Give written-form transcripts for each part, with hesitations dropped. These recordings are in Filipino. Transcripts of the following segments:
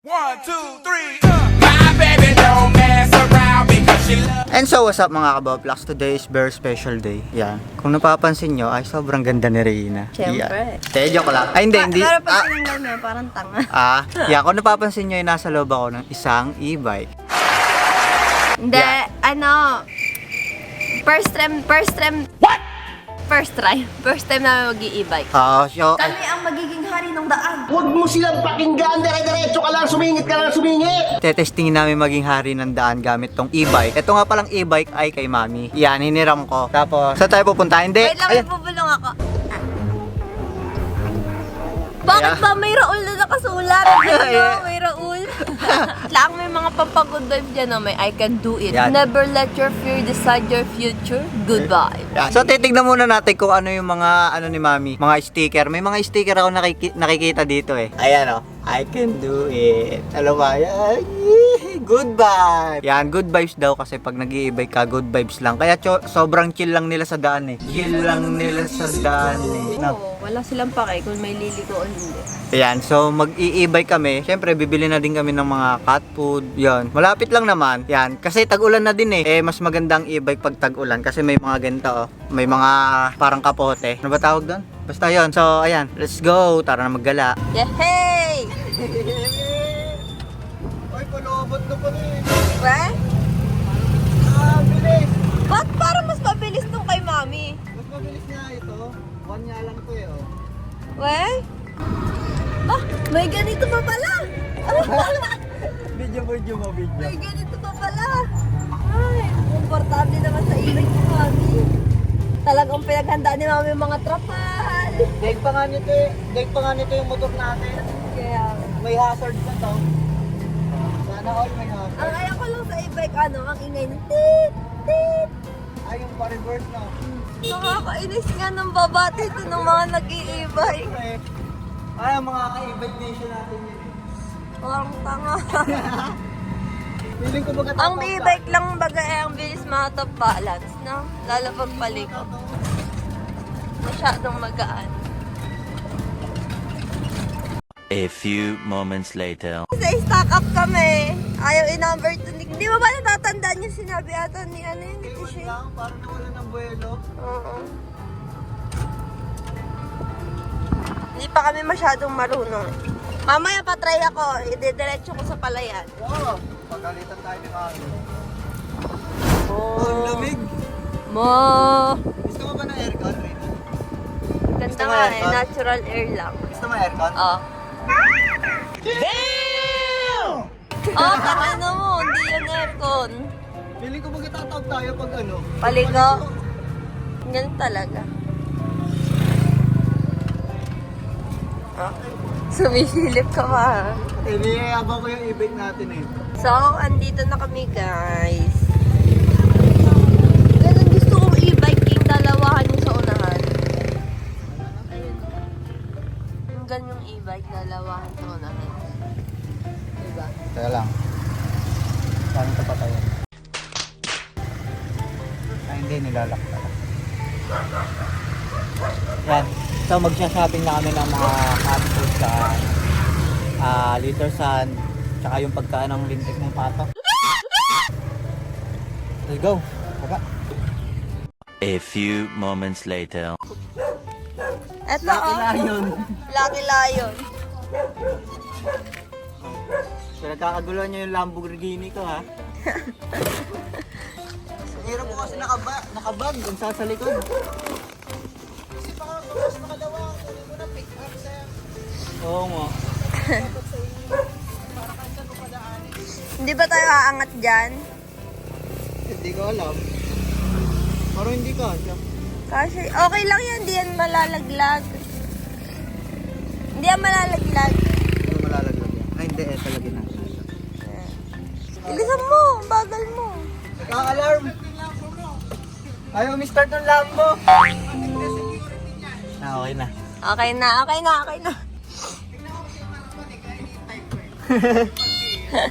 1, 2, 3, My baby don't mess around because she loves. And so what's up mga kaboblogs, today is very special day. Yan. Kung napapansin nyo ay sobrang ganda ni Reyna. Siyempre. Te, joke lang. Ay hindi. Pero pag tinanggal mo yan, parang tanga. Yeah, kung napapansin nyo ay nasa loob ako ng isang e-bike. Hindi, Yeah. ano, first time namin mag-i-e-bike. So, Kami ang magiging hari ng daan. Huwag mo silang pakinggan, dire-diretso ka lang, sumingit ka lang, sumingit! testingin namin maging hari ng daan gamit tong e-bike. Ito nga palang e-bike ay kay Mami. Yan, hiniram ko. Tapos, saan tayo pupunta? Hindi. Wait lang, may bubulong ako. Bakit Yeah. ba may Raul na nakasulat? Yeah. May Raul. Lang may mga pampagod vibe dyan, no? May I can do it. Yan. Never let your fear decide your future. Goodbye. Yan. So, titignan muna natin kung ano yung mga, ano ni Mami, mga sticker. May mga sticker ako nakikita dito eh. Ayan o. I can do it. Alam ba? Yan. Good vibes. Yan, good vibes daw kasi pag nag-i-e-bike ka, good vibes lang. Kaya sobrang chill lang nila sa daan eh. Chill lang nila sa daan eh. No. Oo, wala silang pake kung may liliko o hindi. Ayan, so mag-i-e-bike kami. Siyempre, bibili na din kami ng mga cat food. Yan, malapit lang naman. Yan, kasi tag-ulan na din eh. Mas magandang e-bike pag tag-ulan kasi may mga ganito oh. May mga parang kapote. Ano ba tawag doon? Basta yon. So, ayan, let's go. Tara na maggala. Yehey! Ay, palobot na pala eh. Ba? Bilis. Ba't parang mas mabilis nung kay Mami? Mas mabilis nga ito. One nga lang to eh oh. We? Ah, may ganito pa pala! Video mo, video. May ganito pa pala! Ay, komportable naman sa ibig ni Mami. Talagang pinaghandaan ni Mami yung mga trapal. Daig pa nga nito yung motor natin. Kaya, May hazard na to. Sana all may hazard. ang ayaw ko lang sa e-bike, ang ingay ng tit, tit. Ay, yung pa-reverse na. Nakakainis nga ng babati ito ng mga nag-i-e-bike. Ay, ang mga ka-e-bike nation natin yun. Parang tanga. Feeling ko baga Ang e-bike lang baga ang bilis ma-top balance, no? Lalo pag paliko. Masyadong magaan. A few moments later. Sa stock up kami. Ayaw i-number 2. Hindi mo ba natatandaan yung sinabi ata ni ano yun? Ni Tishay? Parang nawala ng buwelo. Oo. Hindi pa kami masyadong marunong. Mamaya patry ako. Idediretso ko sa palayan. Oo, pagalitan tayo ni Mami. Oh. Ang lamig. Mo. Gusto mo ba ng aircon, Rina? Ganda Gusto mo nga eh. aircon? Natural air lang. Gusto mo aircon? Oh. Oh, tama na mo. Hindi yan aircon. Feeling ko magtatawag tayo pag ano. Paligo. Ganun talaga. Ah, sumisilip ka pa. Eh, niyayabang ko yung e-bike natin eh. So, andito na kami guys. Ganun gusto kong e-bike yung dalawahan yung sa unahan. Ayun. Yung ganyong e-bike dalawahan sa unahan. Diba? Teka lang. Paano ito tayo? Ay, hindi, nilalak pala. Yan. So, magsha-shopping na kami ng mga cat food sa Liter Sun, tsaka yung pagkaan ng lintik ng pato. Let's go. Baba. A few moments later. Eto Lucky oh. Lion. Lucky Lion. Pinagkakaguluhan niyo yung Lamborghini ko ha. Hirap po kasi nakabag kung sa likod. Kasi baka mas nakalawa, kunin mo na pick up sa... Oo nga. Hindi ba tayo aangat dyan? Hindi ko alam. Parang hindi ka. Kasi okay lang yan, hindi yan malalaglag. Hindi yan malalaglag. Ano malalaglag yan? Ay hindi, talaga na. Ilisan mo, ang bagal mo. Naka-alarm! Ayaw mi-start ng Lambo! Okay na. Okay na, okay na, okay na.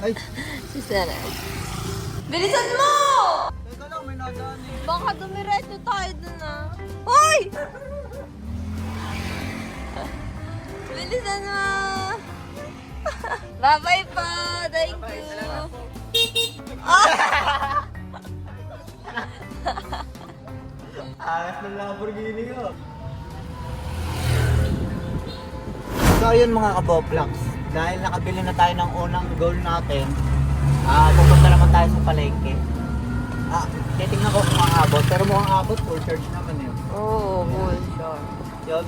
Ay, Sisara. Bilisan mo! teka lang, may nadaan eh. Baka dumiretso tayo dun ah. Hoy! Bilisan mo! Bye-bye po. Thank you. Ayos ng Lamborghini ko. So ayun mga kaboplox, dahil nakabili na tayo ng unang goal natin, pupunta naman tayo sa palengke. Titingnan ko kung aabot, pero mukhang abot, full charge naman yun. Oo, cool. Sure. Yun,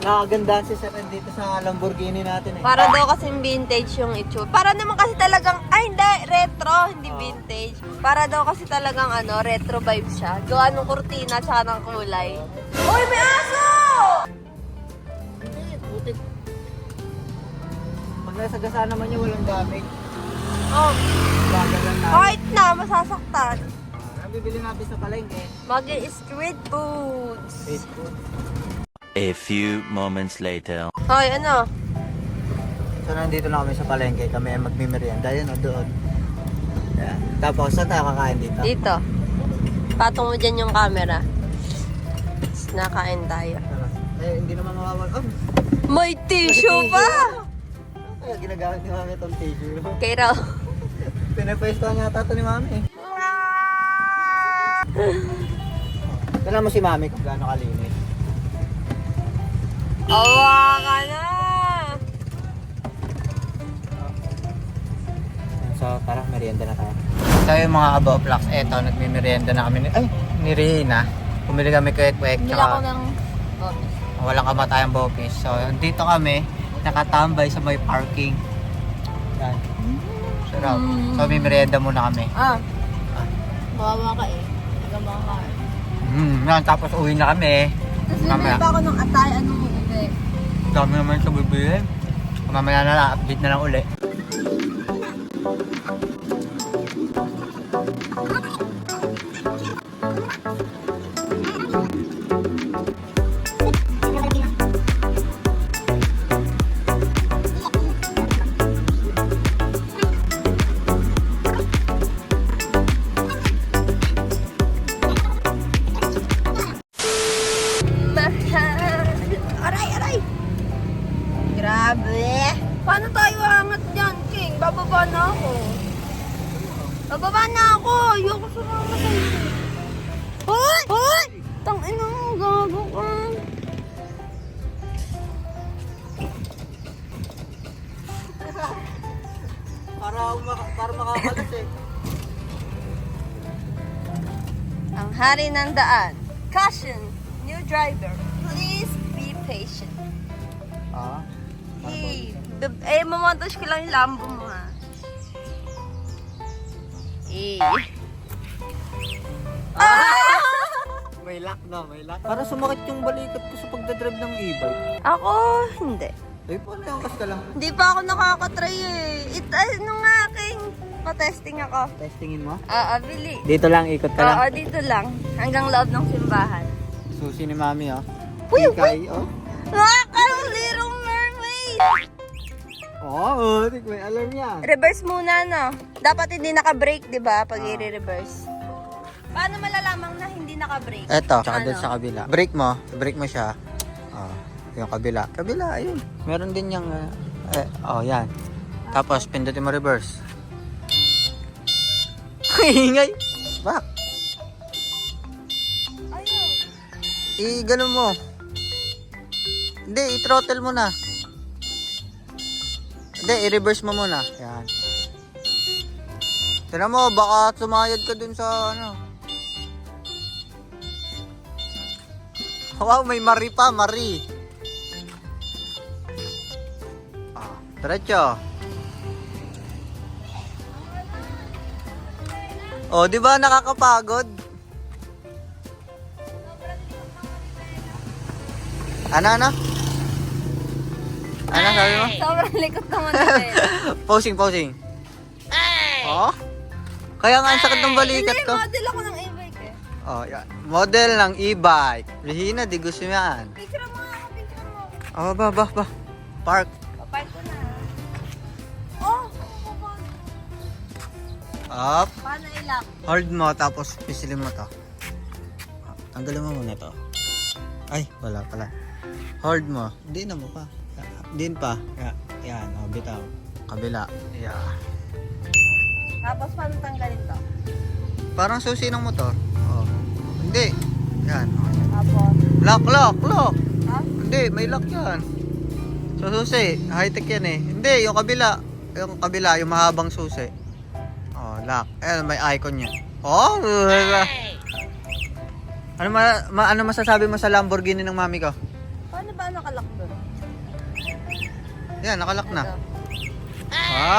nakagandahan si Sir dito sa Lamborghini natin eh. Para daw kasing vintage yung itsura. Para naman kasi talagang, ay hindi, retro, hindi vintage. Para daw kasi talagang retro vibes siya. Gawa ng kurtina tsaka ng kulay. Uy, may aso! Hindi, putik. Pag nasagasa naman niya, walang damage. Oh, Bagal lang natin. kahit na, masasaktan. Nabibili natin sa palengke. Mag-street foods. Street food. A few moments later. Hoy, ano? So nandito na kami sa palengke, kami ay magmimerienda. Yun o, doon. Yan. Tapos, saan tayo kakain dito? Dito. Patong mo dyan yung camera. Tapos nakain tayo. Hindi naman mawawala. Oh, May tissue pa! ay, ginagamit ni Mami itong tissue. Okay raw. Pinapwesto nga ito ni Mami. Tignan mo si Mami kung gaano kalinis. Awa ka na! So, tara, merienda na tayo. So, yung mga kaboplox, eto, nagmimerienda na kami ni Rina. Pumili kami kwek-kwek. Bumili ako ng bopis. Walang kamatayang bopis. So, dito kami, nakatambay sa may parking. Yan. Sarap. So, may merienda muna kami. Bawa ka eh. Nagamawa ka eh. Yan, tapos uwi na kami. Tapos Mamaya. bibili pa ako ng atay. Anong uwi? Dami naman ito bibili. Mamaya na lang, update na lang uli. Aray, aray! Grabe! Paano tayo aangat dyan, King? Bababa na ako. Bababa na ako! Ayoko sumama sa'yo. Hoy! Hoy! Tangina mo, gago ka. Para makakalas eh. Ang hari ng daan. Caution, new driver. Please be patient. Mamontage ko lang yung lambo mo ha. May lock na, may lock. Para sumakit yung balikat ko sa pagdadrive ng e-bike. Ako, hindi. Ay, paano yung kas ka lang? Hindi pa ako nakakatry eh. Ano nga, King? Pa-testing ako. Testingin mo? Bili. Dito lang, ikot ka lang. Oo, dito lang. Hanggang loob ng simbahan. Susi ni Mami, oh. Uy, Ikay, oh. Little Mermaid! Oo, may alarm yan. Reverse muna, no? Dapat hindi naka-brake, di ba? Pag i-reverse. Paano malalamang na hindi naka-brake? Eto, tsaka doon sa kabila. Brake mo siya. Yung kabila. Kabila, ayun. Meron din yung, yan. Tapos, pindutin mo reverse. Ingay! Back! Ayaw. I-ganun mo. Hindi, i-throttle mo na. Hindi, i-reverse mo muna. Yan. Tignan mo, baka sumayad ka dun sa ano. Wow, may Marie pa, Marie. Diretso. Oh, di ba nakakapagod? Ano? Ano sabi mo? Sobrang likot naman natin. Posing. Oh? Kaya nga ang sakit ng balikat Hindi, ko. model ako ng e-bike eh. Oh, yan. Model ng e-bike. Rihina, di gusto mo yan. Picture mo ako, picture mo. Oh, ba. Park. Papark ko na. Oh! Up. Paano i-lock? Hold mo, tapos pisilin mo to. Tanggalin mo muna to. Ay, wala pala. Hold mo. Din mo pa. Din pa. Yan, oh, bitaw. kabila. Yeah. Tapos paano tanggalin to? Parang susi ng motor. Oh. Hindi. Yan. Tapos, Lock. ha? Hindi, may lock yan. So, susi. High-tech yan eh. Hindi, yung kabila. Yung kabila, yung mahabang susi. Oh, lock. Ayan, may icon niya. Oh! Ano masasabi mo sa Lamborghini ng mami ko? Paano ba nakalak doon? Yan, nakalock na. Ito. Ha?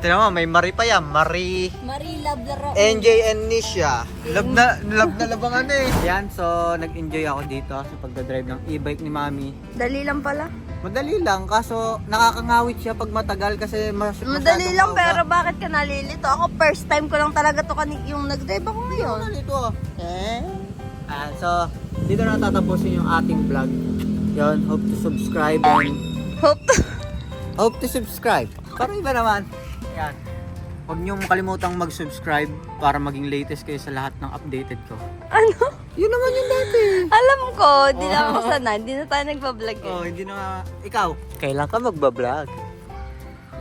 Tignan mo, may Marie pa yan. Marie. Marie Love Laro. NJ and Nisha. Love na labangan eh. Yan, so nag-enjoy ako dito sa pagdadrive ng e-bike ni mami. Dali lang pala. Madali lang, kaso nakakangawit siya pag matagal kasi Madali lang, pero bakit ka nalilito? Ako first time ko lang talaga to yung nag-drive ako ngayon. Dito. So, dito na tatapusin yung ating vlog. Yon, hope to subscribe and hope to subscribe. Para iba naman. Yan. Huwag niyong kalimutang mag-subscribe para maging latest kayo sa lahat ng updated ko. Ano? Yun naman yung dati. Alam ko, di na ako sanay. Di na tayo nagpa-vlog eh. Oh, hindi na. Ikaw, kailan ka magbablog?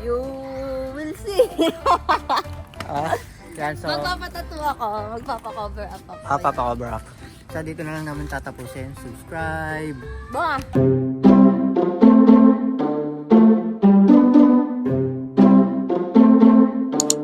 You will see. Yan, so, Magpapatato ako. Magpapa-cover up ako. papa-cover up. So, dito na lang namin tatapusin. Subscribe. Ba?